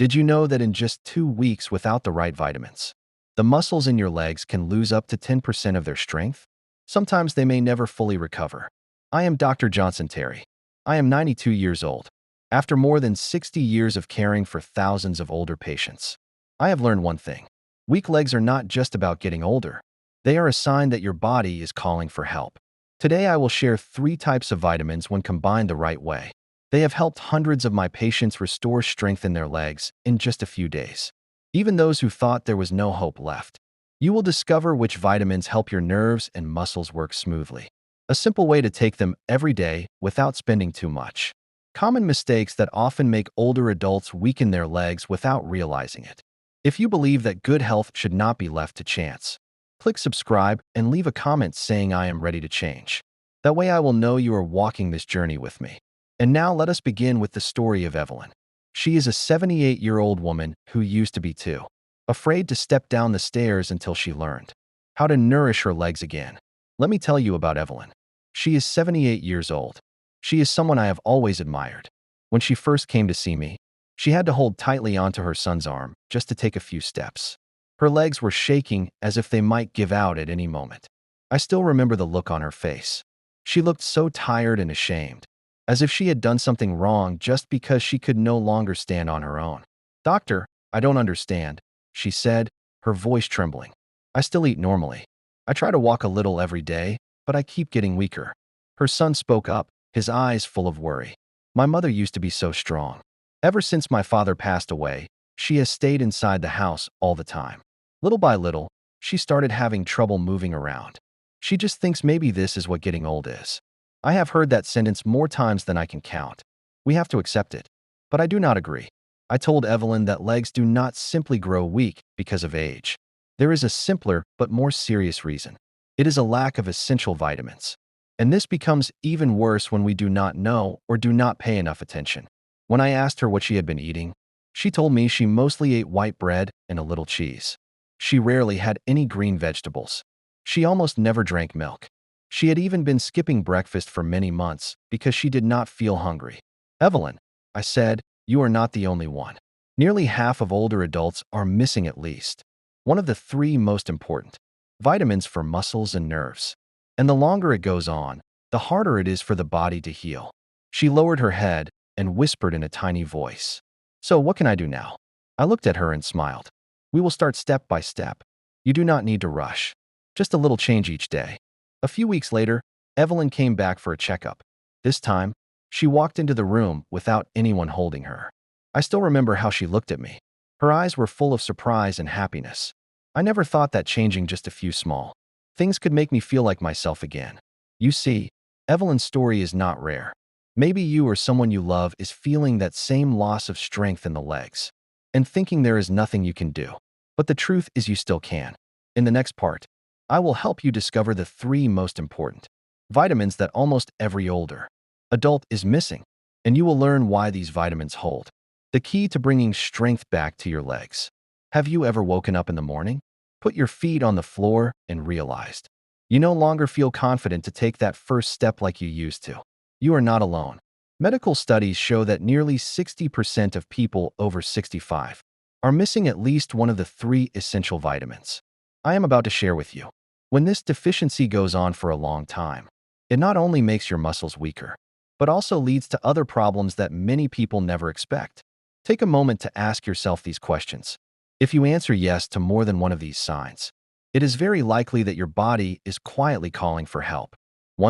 Did you know that in just 2 weeks without the right vitamins, the muscles in your legs can lose up to 10% of their strength? Sometimes they may never fully recover. I am Dr. Johnson Terry. I am 92 years old. After more than 60 years of caring for thousands of older patients, I have learned one thing. Weak legs are not just about getting older. They are a sign that your body is calling for help. Today I will share 3 types of vitamins when combined the right way. They have helped hundreds of my patients restore strength in their legs in just a few days, even those who thought there was no hope left. You will discover which vitamins help your nerves and muscles work smoothly. A simple way to take them every day without spending too much. Common mistakes that often make older adults weaken their legs without realizing it. If you believe that good health should not be left to chance, click subscribe and leave a comment saying I am ready to change. That way I will know you are walking this journey with me. And now let us begin with the story of Evelyn. She is a 78-year-old woman who used to be too afraid to step down the stairs until she learned how to nourish her legs again. Let me tell you about Evelyn. She is 78 years old. She is someone I have always admired. When she first came to see me, she had to hold tightly onto her son's arm just to take a few steps. Her legs were shaking as if they might give out at any moment. I still remember the look on her face. She looked so tired and ashamed, as if she had done something wrong just because she could no longer stand on her own. "Doctor, I don't understand," she said, her voice trembling. "I still eat normally. I try to walk a little every day, but I keep getting weaker." Her son spoke up, his eyes full of worry. "My mother used to be so strong. Ever since my father passed away, she has stayed inside the house all the time. Little by little, she started having trouble moving around. She just thinks maybe this is what getting old is." I have heard that sentence more times than I can count. We have to accept it. But I do not agree. I told Evelyn that legs do not simply grow weak because of age. There is a simpler but more serious reason. It is a lack of essential vitamins. And this becomes even worse when we do not know or do not pay enough attention. When I asked her what she had been eating, she told me she mostly ate white bread and a little cheese. She rarely had any green vegetables. She almost never drank milk. She had even been skipping breakfast for many months because she did not feel hungry. "Evelyn," I said, "you are not the only one. Nearly half of older adults are missing at least one of the 3 most important vitamins for muscles and nerves. And the longer it goes on, the harder it is for the body to heal." She lowered her head and whispered in a tiny voice, "So what can I do now?" I looked at her and smiled. "We will start step by step. You do not need to rush. Just a little change each day." A few weeks later, Evelyn came back for a checkup. This time, she walked into the room without anyone holding her. I still remember how she looked at me. Her eyes were full of surprise and happiness. I never thought that changing just a few small things could make me feel like myself again. You see, Evelyn's story is not rare. Maybe you or someone you love is feeling that same loss of strength in the legs and thinking there is nothing you can do. But the truth is you still can. In the next part, I will help you discover the 3 most important vitamins that almost every older adult is missing, and you will learn why these vitamins hold the key to bringing strength back to your legs. Have you ever woken up in the morning, put your feet on the floor, and realized you no longer feel confident to take that first step like you used to? You are not alone. Medical studies show that nearly 60% of people over 65 are missing at least one of the 3 essential vitamins I am about to share with you. When this deficiency goes on for a long time, it not only makes your muscles weaker, but also leads to other problems that many people never expect. Take a moment to ask yourself these questions. If you answer yes to more than one of these signs, it is very likely that your body is quietly calling for help.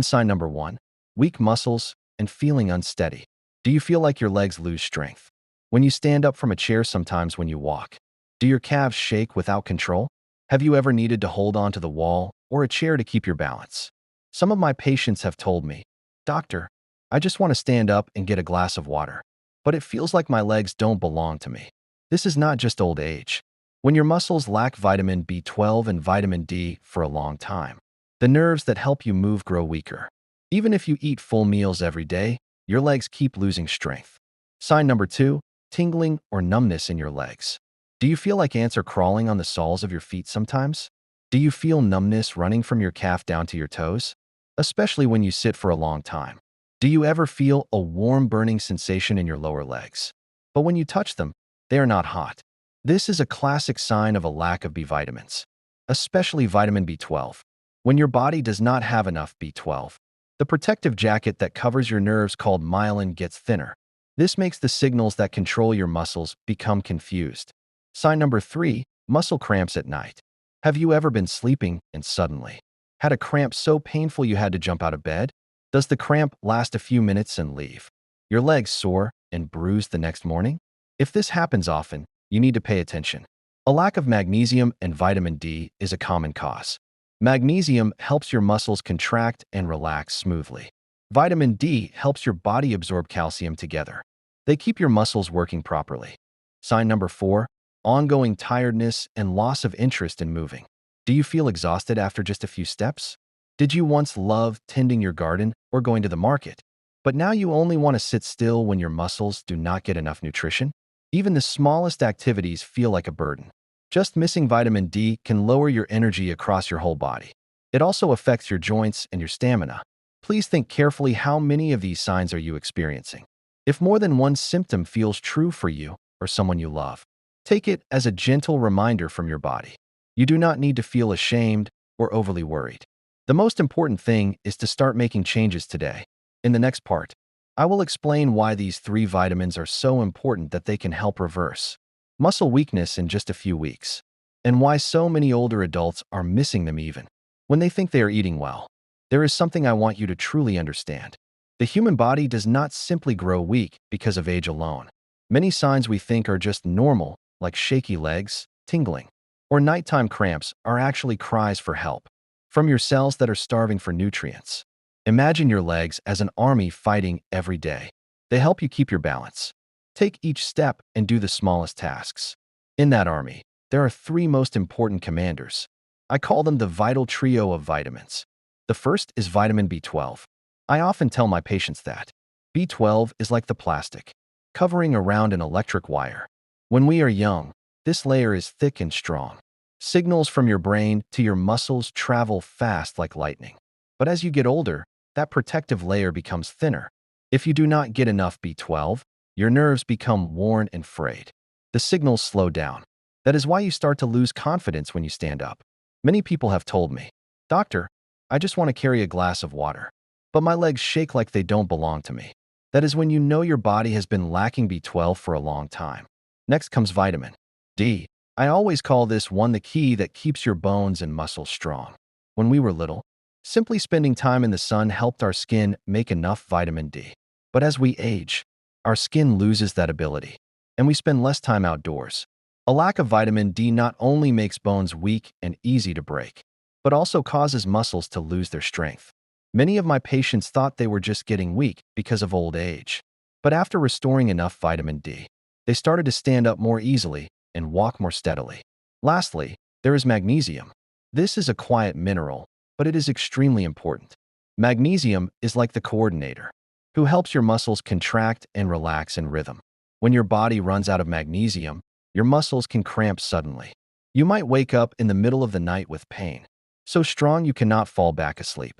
Sign number 1, weak muscles and feeling unsteady. Do you feel like your legs lose strength when you stand up from a chair, sometimes when you walk? Do your calves shake without control? Have you ever needed to hold onto the wall or a chair to keep your balance? Some of my patients have told me, "Doctor, I just want to stand up and get a glass of water, but it feels like my legs don't belong to me." This is not just old age. When your muscles lack vitamin B12 and vitamin D for a long time, the nerves that help you move grow weaker. Even if you eat full meals every day, your legs keep losing strength. Sign number 2, tingling or numbness in your legs. Do you feel like ants are crawling on the soles of your feet sometimes? Do you feel numbness running from your calf down to your toes, especially when you sit for a long time? Do you ever feel a warm burning sensation in your lower legs, but when you touch them, They are not hot. This is a classic sign of a lack of B vitamins, especially vitamin B12. When your body does not have enough B12, the protective jacket that covers your nerves called myelin gets thinner. This makes the signals that control your muscles become confused. Sign number 3, muscle cramps at night. Have you ever been sleeping and suddenly had a cramp so painful you had to jump out of bed? Does the cramp last a few minutes and leave? Your legs sore and bruised the next morning? If this happens often, you need to pay attention. A lack of magnesium and vitamin D is a common cause. Magnesium helps your muscles contract and relax smoothly. Vitamin D helps your body absorb calcium together. They keep your muscles working properly. Sign number 4, ongoing tiredness and loss of interest in moving. Do you feel exhausted after just a few steps? Did you once love tending your garden or going to the market? But now you only want to sit still when your muscles do not get enough nutrition? Even the smallest activities feel like a burden. Just missing vitamin D can lower your energy across your whole body. It also affects your joints and your stamina. Please think carefully, how many of these signs are you experiencing? If more than one symptom feels true for you or someone you love, take it as a gentle reminder from your body. You do not need to feel ashamed or overly worried. The most important thing is to start making changes today. In the next part, I will explain why these 3 vitamins are so important that they can help reverse muscle weakness in just a few weeks, and why so many older adults are missing them even when they think they are eating well. There is something I want you to truly understand. The human body does not simply grow weak because of age alone. Many signs we think are just normal, like shaky legs, tingling, or nighttime cramps, are actually cries for help from your cells that are starving for nutrients. Imagine your legs as an army fighting every day. They help you keep your balance. Take each step and do the smallest tasks. In that army, there are 3 most important commanders. I call them the vital trio of vitamins. The first is vitamin B12. I often tell my patients that B12 is like the plastic covering around an electric wire. When we are young, this layer is thick and strong. Signals from your brain to your muscles travel fast like lightning. But as you get older, that protective layer becomes thinner. If you do not get enough B12, your nerves become worn and frayed. The signals slow down. That is why you start to lose confidence when you stand up. Many people have told me, "Doctor, I just want to carry a glass of water, but my legs shake like they don't belong to me." That is when you know your body has been lacking B12 for a long time. Next comes vitamin D. I always call this one the key that keeps your bones and muscles strong. When we were little, simply spending time in the sun helped our skin make enough vitamin D. But as we age, our skin loses that ability, and we spend less time outdoors. A lack of vitamin D not only makes bones weak and easy to break, but also causes muscles to lose their strength. Many of my patients thought they were just getting weak because of old age. But after restoring enough vitamin D, they started to stand up more easily and walk more steadily. Lastly, there is magnesium. This is a quiet mineral, but it is extremely important. Magnesium is like the coordinator who helps your muscles contract and relax in rhythm. When your body runs out of magnesium, your muscles can cramp suddenly. You might wake up in the middle of the night with pain so strong you cannot fall back asleep.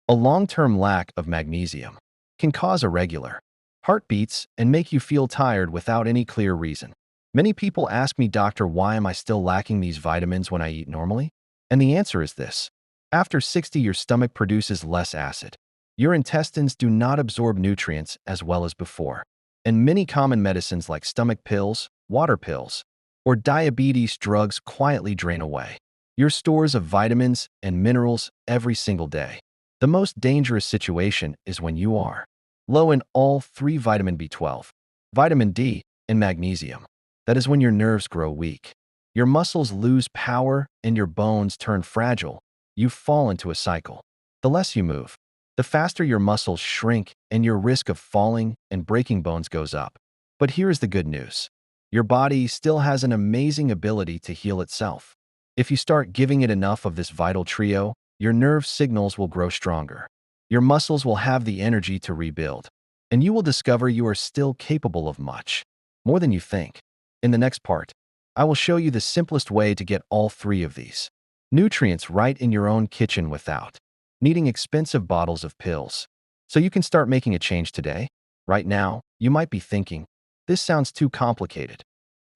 A long-term lack of magnesium can cause irregular heartbeats and make you feel tired without any clear reason. Many people ask me, "Doctor, why am I still lacking these vitamins when I eat normally?" And the answer is this. After 60, your stomach produces less acid. Your intestines do not absorb nutrients as well as before. And many common medicines like stomach pills, water pills, or diabetes drugs quietly drain away your stores of vitamins and minerals every single day. The most dangerous situation is when you are low in all 3 vitamin B12, vitamin D, and magnesium. That is when your nerves grow weak. Your muscles lose power and your bones turn fragile. You fall into a cycle. The less you move, the faster your muscles shrink and your risk of falling and breaking bones goes up. But here is the good news. Your body still has an amazing ability to heal itself. If you start giving it enough of this vital trio, your nerve signals will grow stronger. Your muscles will have the energy to rebuild, and you will discover you are still capable of much more than you think. In the next part, I will show you the simplest way to get all 3 of these nutrients right in your own kitchen without needing expensive bottles of pills. So you can start making a change today. Right now, you might be thinking, "This sounds too complicated.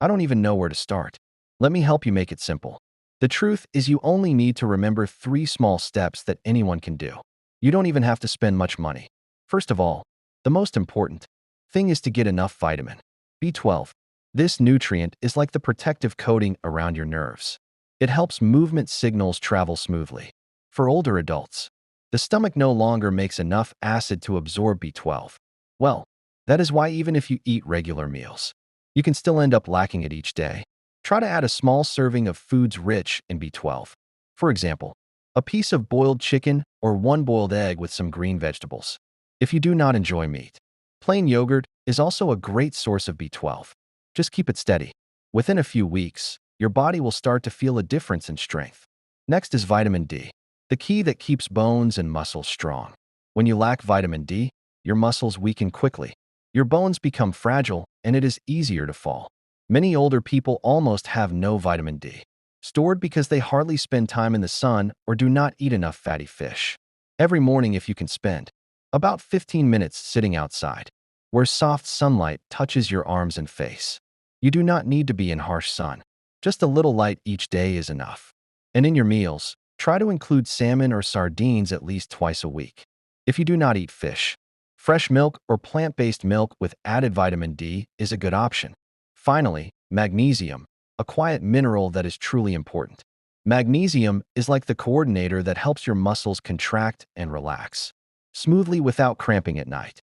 I don't even know where to start. Let me help you make it simple. The truth is you only need to remember 3 small steps that anyone can do. You don't even have to spend much money. First of all, the most important thing is to get enough vitamin B12. This nutrient is like the protective coating around your nerves. It helps movement signals travel smoothly. For older adults, the stomach no longer makes enough acid to absorb B12. Well, that is why even if you eat regular meals, you can still end up lacking it each day. Try to add a small serving of foods rich in B12. For example, a piece of boiled chicken or 1 boiled egg with some green vegetables. If you do not enjoy meat, plain yogurt is also a great source of B12. Just keep it steady. Within a few weeks, your body will start to feel a difference in strength. Next is vitamin D, the key that keeps bones and muscles strong. When you lack vitamin D, your muscles weaken quickly. Your bones become fragile, and it is easier to fall. Many older people almost have no vitamin D, stored because they hardly spend time in the sun or do not eat enough fatty fish. Every morning, if you can spend about 15 minutes sitting outside, where soft sunlight touches your arms and face. You do not need to be in harsh sun. Just a little light each day is enough. And in your meals, try to include salmon or sardines at least twice a week. If you do not eat fish, fresh milk or plant-based milk with added vitamin D is a good option. Finally, magnesium, a quiet mineral that is truly important. Magnesium is like the coordinator that helps your muscles contract and relax smoothly without cramping at night.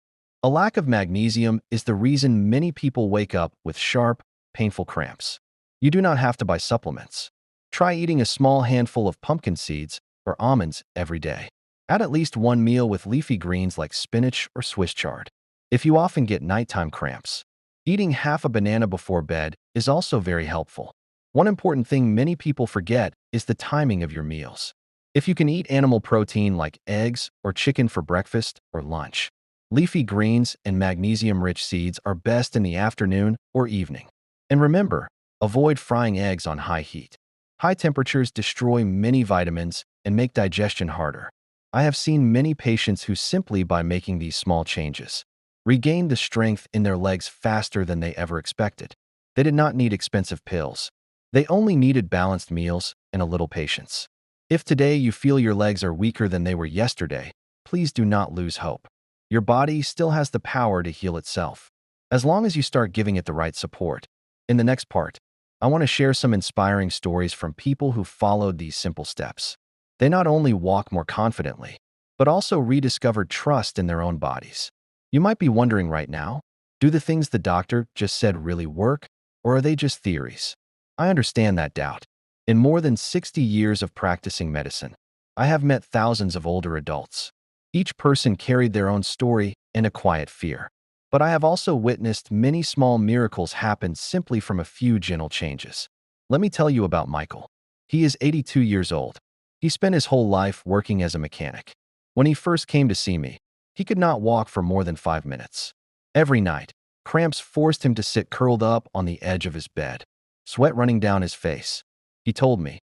A lack of magnesium is the reason many people wake up with sharp, painful cramps. You do not have to buy supplements. Try eating a small handful of pumpkin seeds or almonds every day. Add at least 1 meal with leafy greens like spinach or Swiss chard. If you often get nighttime cramps, eating half a banana before bed is also very helpful. One important thing many people forget is the timing of your meals. If you can eat animal protein like eggs or chicken for breakfast or lunch, leafy greens and magnesium-rich seeds are best in the afternoon or evening. And remember, avoid frying eggs on high heat. High temperatures destroy many vitamins and make digestion harder. I have seen many patients who simply by making these small changes regained the strength in their legs faster than they ever expected. They did not need expensive pills. They only needed balanced meals and a little patience. If today you feel your legs are weaker than they were yesterday, please do not lose hope. Your body still has the power to heal itself, as long as you start giving it the right support. In the next part, I want to share some inspiring stories from people who followed these simple steps. They not only walk more confidently, but also rediscovered trust in their own bodies. You might be wondering right now, do the things the doctor just said really work, or are they just theories? I understand that doubt. In more than 60 years of practicing medicine, I have met thousands of older adults. Each person carried their own story and a quiet fear. But I have also witnessed many small miracles happen simply from a few gentle changes. Let me tell you about Michael. He is 82 years old. He spent his whole life working as a mechanic. When he first came to see me, he could not walk for more than 5 minutes. Every night, cramps forced him to sit curled up on the edge of his bed, sweat running down his face. He told me,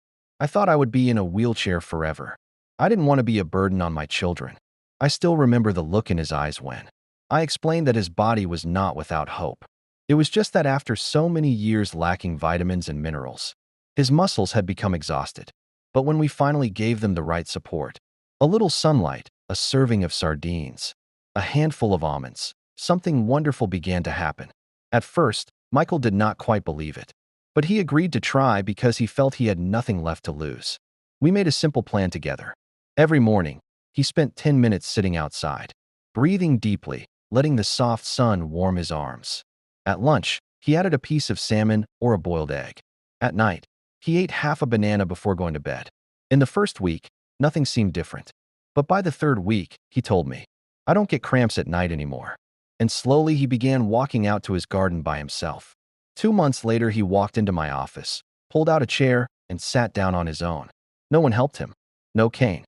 "I thought I would be in a wheelchair forever. I didn't want to be a burden on my children." I still remember the look in his eyes when I explained that his body was not without hope. It was just that after so many years lacking vitamins and minerals, his muscles had become exhausted. But when we finally gave them the right support, a little sunlight, a serving of sardines, a handful of almonds, something wonderful began to happen. At first, Michael did not quite believe it, but he agreed to try because he felt he had nothing left to lose. We made a simple plan together. Every morning, he spent 10 minutes sitting outside, breathing deeply, letting the soft sun warm his arms. At lunch, he added a piece of salmon or a boiled egg. At night, he ate half a banana before going to bed. In the first week, nothing seemed different. But by the third week, he told me, "I don't get cramps at night anymore." And slowly he began walking out to his garden by himself. 2 months later, he walked into my office, pulled out a chair, and sat down on his own. No one helped him. No cane.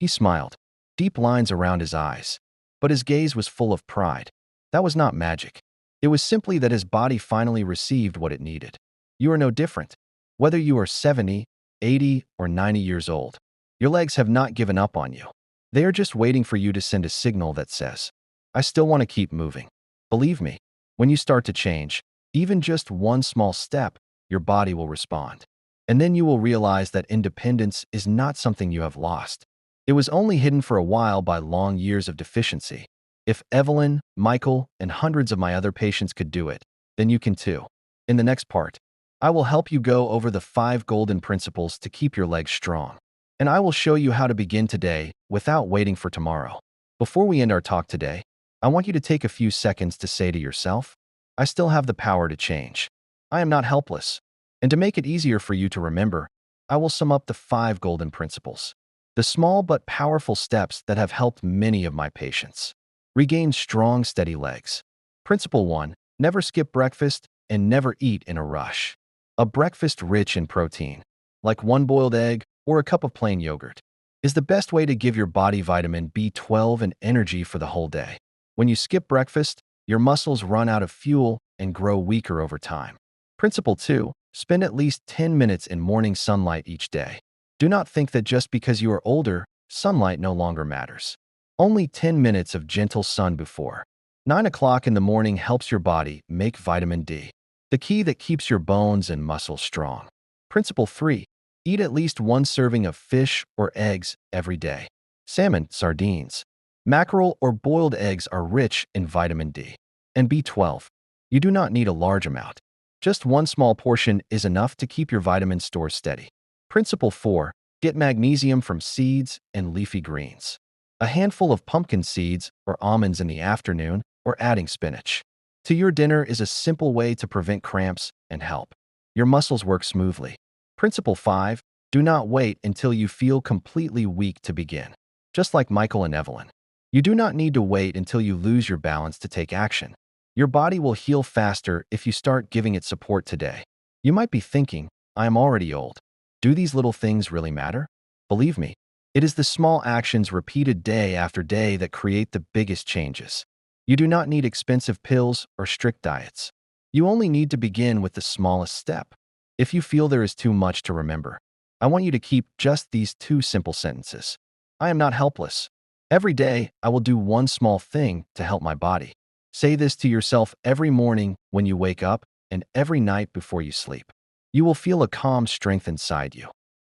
He smiled, deep lines around his eyes. But his gaze was full of pride. That was not magic. It was simply that his body finally received what it needed. You are no different. Whether you are 70, 80, or 90 years old, your legs have not given up on you. They are just waiting for you to send a signal that says, "I still want to keep moving." Believe me, when you start to change, Even just one small step, your body will respond. And then you will realize that independence is not something you have lost. It was only hidden for a while by long years of deficiency. If Evelyn, Michael, and hundreds of my other patients could do it, then you can too. In the next part, I will help you go over the 5 golden principles to keep your legs strong. And I will show you how to begin today without waiting for tomorrow. Before we end our talk today, I want you to take a few seconds to say to yourself, I still have the power to change. I am not helpless. And to make it easier for you to remember, I will sum up the 5 golden principles. The small but powerful steps that have helped many of my patients. Regain strong, steady legs. Principle 1. Never skip breakfast and never eat in a rush. A breakfast rich in protein, like one boiled egg or a cup of plain yogurt, is the best way to give your body vitamin B12 and energy for the whole day. When you skip breakfast, your muscles run out of fuel and grow weaker over time. Principle 2. Spend at least 10 minutes in morning sunlight each day. Do not think that just because you are older, sunlight no longer matters. Only 10 minutes of gentle sun before 9 o'clock in the morning helps your body make vitamin D, the key that keeps your bones and muscles strong. Principle 3. Eat at least 1 serving of fish or eggs every day. Salmon, sardines, mackerel, or boiled eggs are rich in vitamin D and B12. You do not need a large amount. Just 1 small portion is enough to keep your vitamin stores steady. Principle 4. Get magnesium from seeds and leafy greens. A handful of pumpkin seeds or almonds in the afternoon, or adding spinach to your dinner is a simple way to prevent cramps and help your muscles work smoothly. Principle 5. Do not wait until you feel completely weak to begin. Just like Michael and Evelyn, you do not need to wait until you lose your balance to take action. Your body will heal faster if you start giving it support today. You might be thinking, I am already old. Do these little things really matter? Believe me, it is the small actions repeated day after day that create the biggest changes. You do not need expensive pills or strict diets. You only need to begin with the smallest step. If you feel there is too much to remember, I want you to keep just these 2 simple sentences. I am not helpless. Every day, I will do 1 small thing to help my body. Say this to yourself every morning when you wake up and every night before you sleep. You will feel a calm strength inside you.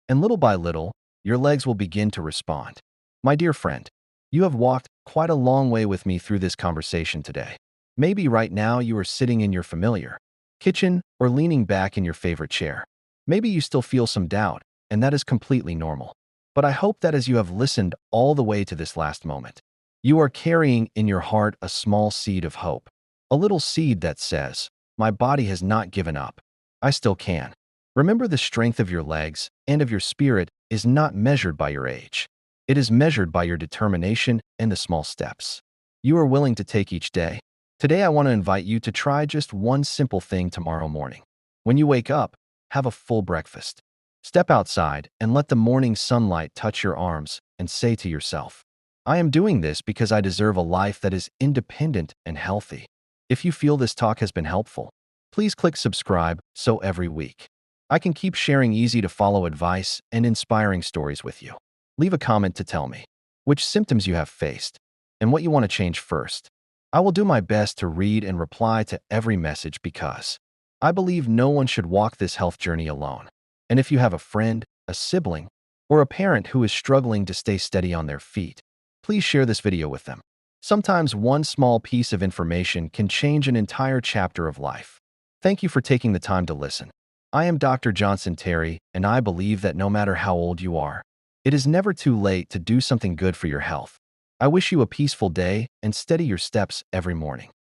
And little by little, your legs will begin to respond. My dear friend, you have walked quite a long way with me through this conversation today. Maybe right now you are sitting in your familiar kitchen or leaning back in your favorite chair. Maybe you still feel some doubt, and that is completely normal. But I hope that as you have listened all the way to this last moment, you are carrying in your heart a small seed of hope. A little seed that says, my body has not given up. I still can. Remember, the strength of your legs and of your spirit is not measured by your age. It is measured by your determination and the small steps you are willing to take each day. Today, I want to invite you to try just 1 simple thing tomorrow morning. When you wake up, have a full breakfast. Step outside and let the morning sunlight touch your arms and say to yourself, I am doing this because I deserve a life that is independent and healthy. If you feel this talk has been helpful, please click subscribe so every week I can keep sharing easy-to-follow advice and inspiring stories with you. Leave a comment to tell me which symptoms you have faced and what you want to change first. I will do my best to read and reply to every message because I believe no one should walk this health journey alone. And if you have a friend, a sibling, or a parent who is struggling to stay steady on their feet, please share this video with them. Sometimes 1 small piece of information can change an entire chapter of life. Thank you for taking the time to listen. I am Dr. JONSON TERY, and I believe that no matter how old you are, it is never too late to do something good for your health. I wish you a peaceful day and steady your steps every morning.